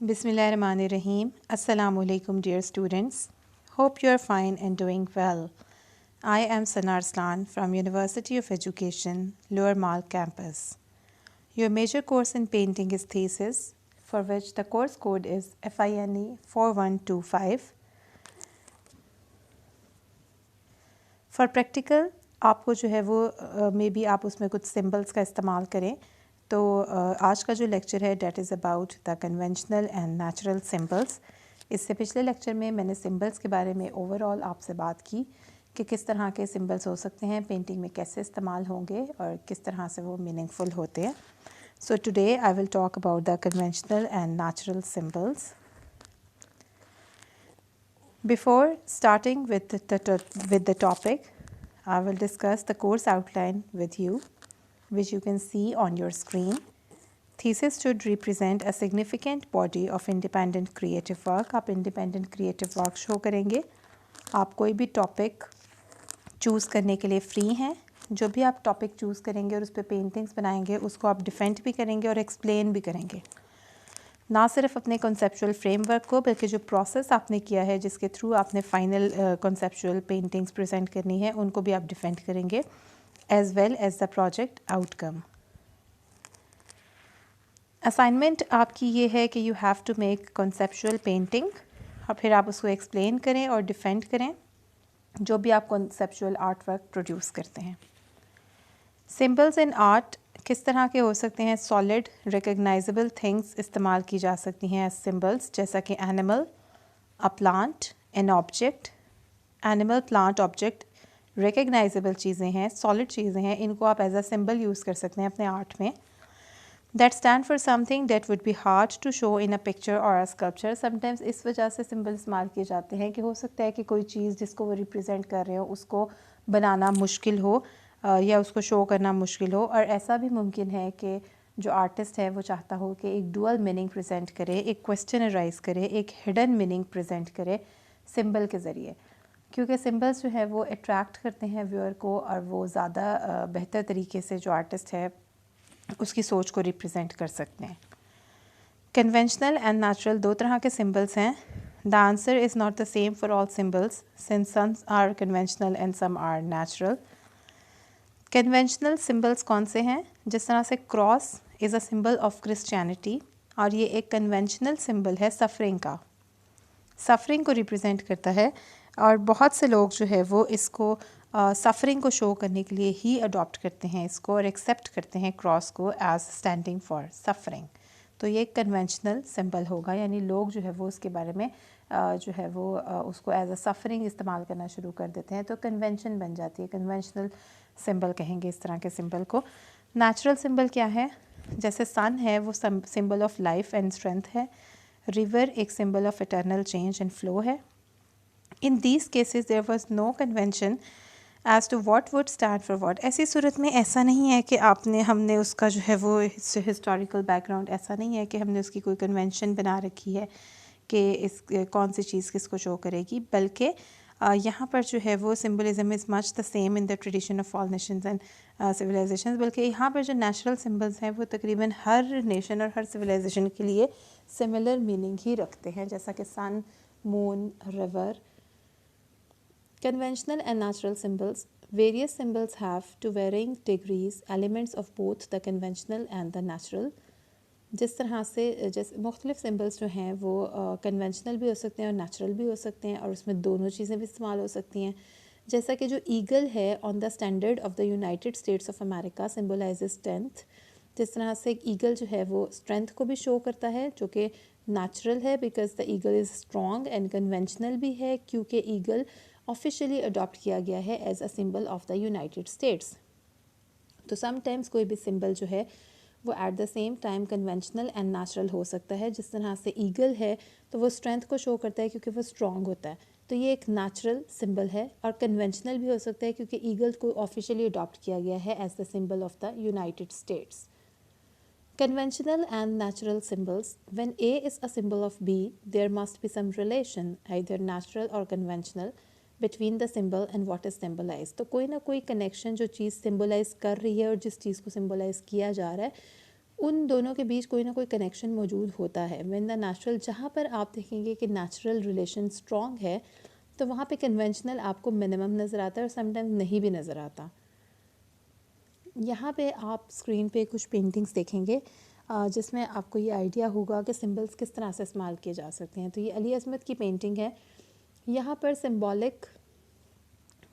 Bismillahirrahmanirrahim. Assalamu alaikum dear students. Hope you are fine and doing well. I am Sana Arslan from University of Education, Lower Mall campus. Your major course in painting is thesis, for which the course code is FINE 4125. For practical आपको जो है वो may be आप उसमें कुछ symbols का इस्तेमाल करें तो आज का जो लेक्चर है that is about the conventional and natural symbols. इससे पिछले लेक्चर में मैंने सिम्बल्स के बारे में ओवरऑल आपसे बात की कि किस तरह के सिम्बल्स हो सकते हैं, पेंटिंग में कैसे इस्तेमाल होंगे और किस तरह से वो मीनिंगफुल होते हैं। So today I will talk about the conventional and natural symbols. Before starting with the topic, I will discuss the course outline with you, which you can see on your screen. Thesis should represent a significant body of independent creative work. आप independent creative work show करेंगे। आप कोई भी topic choose करने के लिए free हैं। जो भी आप topic choose करेंगे और उस पर paintings बनाएंगे उसको आप defend भी करेंगे और explain भी करेंगे। ना सिर्फ अपने कॉन्सेप्चुअल फ्रेमवर्क को बल्कि जो प्रोसेस आपने किया है जिसके थ्रू आपने फाइनल कॉन्सेप्चुअल पेंटिंग्स प्रेजेंट करनी है उनको भी आप डिफेंड करेंगे as well as the project outcome. Assignment आपकी ये है कि you have to make conceptual painting और फिर आप उसको एक्सप्लेन करें और डिफेंड करें जो भी आप कॉन्सेप्चुअल आर्ट वर्क प्रोड्यूस करते हैं। सिंबल्स इन आर्ट किस तरह के हो सकते हैं? सॉलिड रिकग्नाइजेबल थिंग्स इस्तेमाल की जा सकती हैं एज सिंबल्स, जैसा कि animal, a plant, an object. Animal, plant, object recognisable चीज़ें हैं, सॉलिड चीज़ें हैं, इनको आप एज अ सिंबल यूज़ कर सकते हैं अपने आर्ट में। That stand for something that would be hard to show in a picture और अ स्कल्पचर। समटाइम्स इस वजह से सिंबल इस्तेमाल किए जाते हैं कि हो सकता है कि कोई चीज़ जिसको वो रिप्रेजेंट कर रहे हो उसको बनाना मुश्किल हो या उसको शो करना मुश्किल हो, और ऐसा भी मुमकिन है कि जो आर्टिस्ट है वो चाहता हो कि एक डुअल मीनिंग प्रेजेंट करे, एक क्वेश्चन अराइज करे, एक हिडन मीनिंग प्रेजेंट करे सिंबल के ज़रिए, क्योंकि सिंबल्स जो है वो अट्रैक्ट करते हैं व्यूअर को और वो ज़्यादा बेहतर तरीके से जो आर्टिस्ट है उसकी सोच को रिप्रेजेंट कर सकते हैं। कन्वेंशनल एंड नेचुरल दो तरह के सिंबल्स हैं। The answer is not the same for all symbols since some are conventional and some are natural. Conventional symbols कौन से हैं? जिस तरह से cross is a symbol of Christianity और ये एक कन्वेंशनल सिंबल है सफ़रिंग का, सफ़रिंग को रिप्रेजेंट करता है और बहुत से लोग जो है वो इसको सफ़रिंग को शो करने के लिए ही अडॉप्ट करते हैं इसको और एक्सेप्ट करते हैं क्रॉस को एज स्टैंडिंग फॉर सफ़रिंग। तो ये एक कन्वेंशनल सिंबल होगा, यानी लोग जो है वो उसके बारे में जो है वो उसको एज अ सफ़रिंग इस्तेमाल करना शुरू कर देते हैं, तो कन्वेंशन बन जाती है, कन्वेंशनल सिंबल कहेंगे इस तरह के सिंबल को। नेचुरल सिंबल क्या है? जैसे सन है वो symbol of life and strength है, रिवर एक symbol of eternal change and flow है। In these cases there was no convention as to what would stand for what. ऐसी सूरत में ऐसा नहीं है कि हमने उसका जो है वो हिस्टोरिकल बैकग्राउंड ऐसा नहीं है कि हमने उसकी कोई कन्वेंशन बना रखी है कि इस कौन सी चीज़ किसको शो करेगी, बल्कि यहाँ पर जो है वो symbolism is much the same in the tradition of all nations and civilisation. बल्कि यहाँ पर जो नेचुरल सिम्बल्स हैं वो तकरीबन हर नेशन और हर सिविलाइजेशन के लिए सिमिलर मीनिंग ही रखते हैं, जैसा कि sun, moon, river. Conventional and natural symbols. Various symbols have, to varying degrees, elements of both the conventional and the natural. जिस तरह से जैसे मुख्तलिफ सिम्बल्स जो हैं वो कन्वेंशनल भी हो सकते हैं और नेचुरल भी हो सकते हैं और उसमें दोनों चीज़ें भी इस्तेमाल हो सकती हैं। जैसा कि जो ईगल है on the standard of the United states of America symbolises strength, जिस तरह से ईगल जो है वो स्ट्रेंथ को भी शो करता है जो कि नेचुरल है because the eagle is strong, and conventional भी है क्योंकि ईगल ऑफिशियली अडॉप्ट किया गया है as a symbol of the United States. तो समटाइम्स कोई भी सिंबल जो है वो at the same time conventional and natural हो सकता है। जिस तरह से ईगल है तो वो स्ट्रेंथ को शो करता है क्योंकि वो स्ट्रॉन्ग होता है, तो ये एक नेचुरल सिंबल है, और कन्वेंशनल भी हो सकता है क्योंकि ईगल को ऑफिशियली अडॉप्ट किया गया है as the symbol of the United States. Conventional and natural symbols. When A is a symbol of B, there must be some relation, either natural or conventional, between the symbol and what is symbolized. तो कोई ना कोई connection जो चीज़ symbolize कर रही है और जिस चीज़ को सिम्बलाइज किया जा रहा है उन दोनों के बीच कोई ना कोई कनेक्शन मौजूद होता है। व्हेन द नेचुरल, जहाँ पर आप देखेंगे कि नेचुरल रिलेशन स्ट्रॉन्ग है, तो वहाँ पे कन्वेंशनल आपको मिनिमम नज़र आता है और समटाइम्स नहीं भी नज़र आता। यहाँ पे आप स्क्रीन पे कुछ पेंटिंग्स देखेंगे जिसमें आपको ये आइडिया होगा कि सिंबल्स किस तरह से इस्तेमाल किए जा सकते हैं। तो ये अली अज़मत की पेंटिंग है। यहाँ पर सिंबॉलिक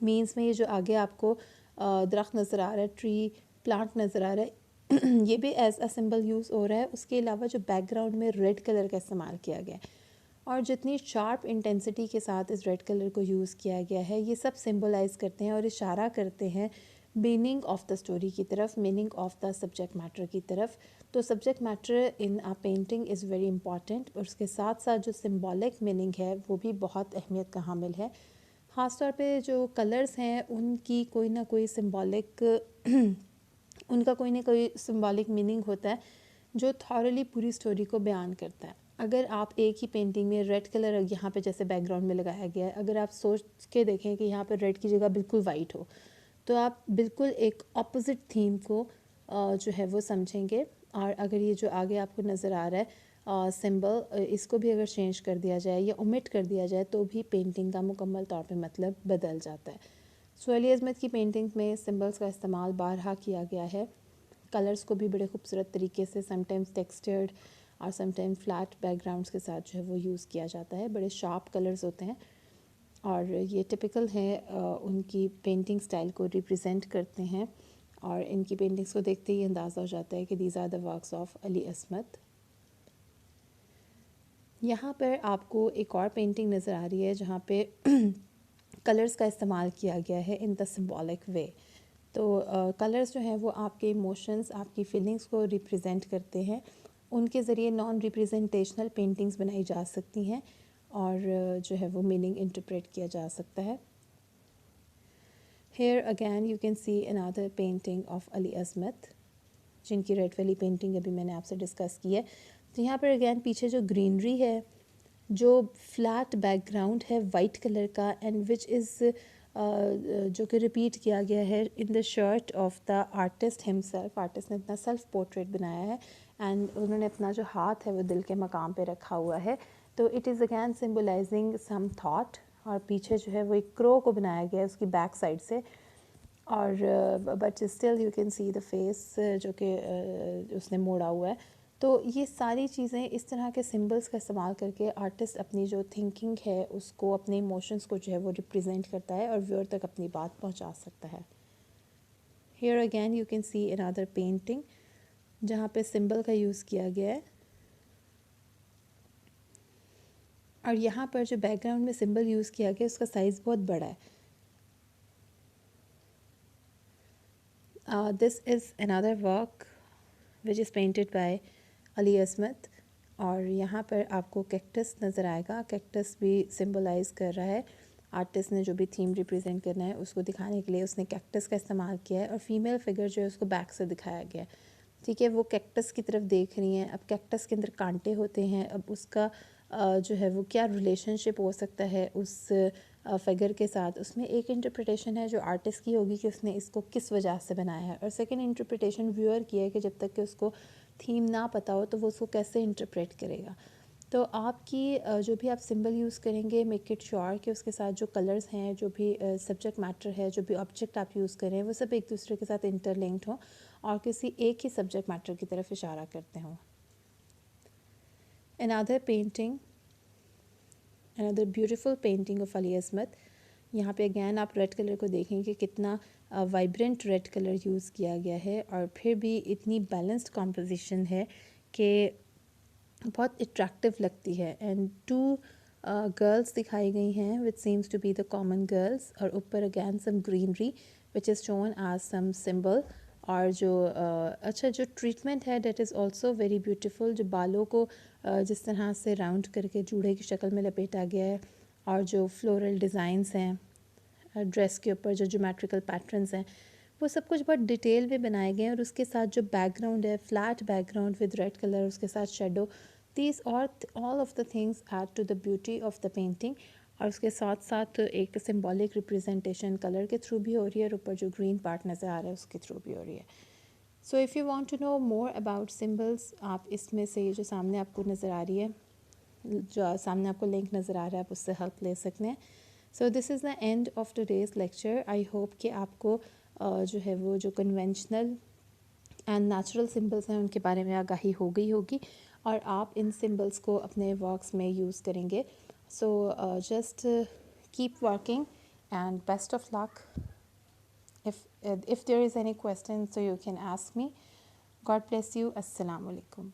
मीन्स में ये जो आगे आपको दरख्त नज़र आ रहा है, ट्री प्लांट नज़र आ रहा है ये भी एज अ सिंबल यूज़ हो रहा है। उसके अलावा जो बैकग्राउंड में रेड कलर का इस्तेमाल किया गया है और जितनी शार्प इंटेंसिटी के साथ इस रेड कलर को यूज़ किया गया है, ये सब सिंबलाइज करते हैं और इशारा करते हैं मीनिंग ऑफ द स्टोरी की तरफ, meaning of the subject matter की तरफ। तो subject matter in a painting is very important और उसके साथ साथ जो सिंबॉलिक मीनिंग है वो भी बहुत अहमियत का हामिल है। ख़ास तौर पे जो कलर्स हैं उनकी कोई ना कोई सिंबॉलिक उनका कोई ना कोई सिंबॉलिक मीनिंग होता है जो थॉरली पूरी स्टोरी को बयान करता है। अगर आप एक ही पेंटिंग में रेड कलर यहाँ पे जैसे बैकग्राउंड में लगाया गया है, अगर आप सोच के देखें कि यहाँ पर रेड की जगह बिल्कुल वाइट हो, तो आप बिल्कुल एक ऑपोजिट थीम को जो है वो समझेंगे। और अगर ये जो आगे आपको नज़र आ रहा है सिंबल, इसको भी अगर चेंज कर दिया जाए या ओमिट कर दिया जाए तो भी पेंटिंग का मुकम्मल तौर पे मतलब बदल जाता है। सो अली अज़मत की पेंटिंग में सिंबल्स का इस्तेमाल बारहा किया गया है। कलर्स को भी बड़े खूबसूरत तरीके से समटाइम्स टेक्सचर्ड और समटाइम्स फ्लैट बैकग्राउंड्स के साथ जो है वो यूज़ किया जाता है। बड़े शार्प कलर्स होते हैं और ये टिपिकल है उनकी पेंटिंग स्टाइल को रिप्रेजेंट करते हैं और इनकी पेंटिंग्स को देखते ही अंदाज़ा हो जाता है कि these are the works of Ali Azmat. यहाँ पर आपको एक और पेंटिंग नज़र आ रही है जहाँ पे कलर्स का इस्तेमाल किया गया है इन द सिंबॉलिक वे। तो कलर्स जो हैं वो आपके इमोशंस, आपकी फीलिंग्स को रिप्रेजेंट करते हैं। उनके ज़रिए नॉन रिप्रेजेंटेशनल पेंटिंग्स बनाई जा सकती हैं और जो है वो मीनिंग इंटरप्रेट किया जा सकता है। Here again you can see another painting of Ali अज़मत, जिनकी रेड वाली पेंटिंग अभी मैंने आपसे डिस्कस की है। तो यहाँ पर अगैन पीछे जो ग्रीनरी है, जो फ्लैट बैकग्राउंड है वाइट कलर का एंड विच इज़ जो कि रिपीट किया गया है in the shirt of the artist himself. Artist ने अपना सेल्फ पोर्ट्रेट बनाया है एंड उन्होंने अपना जो हाथ है वो दिल के मकाम पे रखा हुआ है। तो it is again symbolising some thought. और पीछे जो है वो एक क्रो को बनाया गया है उसकी बैक साइड से, और but still you can see the face जो कि उसने मोड़ा हुआ है। तो ये सारी चीज़ें इस तरह के सिंबल्स का इस्तेमाल करके आर्टिस्ट अपनी जो थिंकिंग है उसको, अपने इमोशंस को जो है वो रिप्रेजेंट करता है और व्यूअर तक अपनी बात पहुंचा सकता है। Here again you can see another painting जहाँ पे सिंबल का यूज़ किया गया है और यहाँ पर जो बैकग्राउंड में सिंबल यूज़ किया गया है उसका साइज़ बहुत बड़ा है। This is another work which is painted by Ali Azmat और यहाँ पर आपको कैक्टस नज़र आएगा। कैक्टस भी सिंबलाइज कर रहा है। आर्टिस्ट ने जो भी थीम रिप्रेजेंट करना है उसको दिखाने के लिए उसने कैक्टस का इस्तेमाल किया है और फीमेल फिगर जो है उसको बैक से दिखाया गया है। ठीक है, वो कैक्टस की तरफ देख रही हैं। अब कैक्टस के अंदर कांटे होते हैं, अब उसका जो है वो क्या रिलेशनशिप हो सकता है उस फिगर के साथ, उसमें एक इंटरप्रिटेशन है जो आर्टिस्ट की होगी कि उसने इसको किस वजह से बनाया है और सेकंड इंटरप्रिटेशन व्यूअर की है कि जब तक कि उसको थीम ना पता हो तो वो उसको कैसे इंटरप्रेट करेगा। तो आपकी जो भी आप सिंबल यूज़ करेंगे, मेक इट श्योर कि उसके साथ जो कलर्स हैं, जो भी सब्जेक्ट मैटर है, जो भी ऑब्जेक्ट आप यूज़ करें वो सब एक दूसरे के साथ इंटरलिंक्ड हो और किसी एक ही सब्जेक्ट मैटर की तरफ इशारा करते हों। Another painting, another beautiful painting of Ali Azmat. यहाँ पे अगैन आप रेड कलर को देखेंगे कितना वाइब्रेंट रेड कलर यूज़ किया गया है और फिर भी इतनी बैलेंस्ड कॉम्पोजिशन है कि बहुत अट्रैक्टिव लगती है। एंड टू गर्ल्स दिखाई गई हैं which seems to be the common girls और ऊपर again some greenery which is shown as some symbol. और जो अच्छा जो ट्रीटमेंट है that is also very beautiful. जो बालों को जिस तरह से राउंड करके जूड़े की शक्ल में लपेटा गया है और जो फ्लोरल डिज़ाइंस हैं ड्रेस के ऊपर, जो ज्योमेट्रिकल पैटर्न्स हैं, वो सब कुछ बहुत डिटेल में बनाए गए हैं। और उसके साथ जो बैकग्राउंड है, flat background with red colour, उसके साथ shadow, these all of the things add to the beauty of the painting. और उसके साथ साथ एक सिंबॉलिक रिप्रेजेंटेशन कलर के थ्रू भी हो रही है और ऊपर जो ग्रीन पार्ट नज़र आ रहा है उसके थ्रू भी हो रही है। So if you want to know more about symbols, आप इसमें से ये जो सामने आपको नज़र आ रही है, जो सामने आपको लिंक नज़र आ रहा है, आप उससे हेल्प ले सकते हैं। So this is the end of today's lecture. I hope कि आपको जो है वो जो कन्वेंशनल एंड नेचुरल सिम्बल्स हैं उनके बारे में आगाही हो गई होगी और आप इन सिम्बल्स को अपने वर्क्स में यूज़ करेंगे। So just keep working and best of luck. If there is any question, so you can ask me. God bless you. Assalamu alaikum.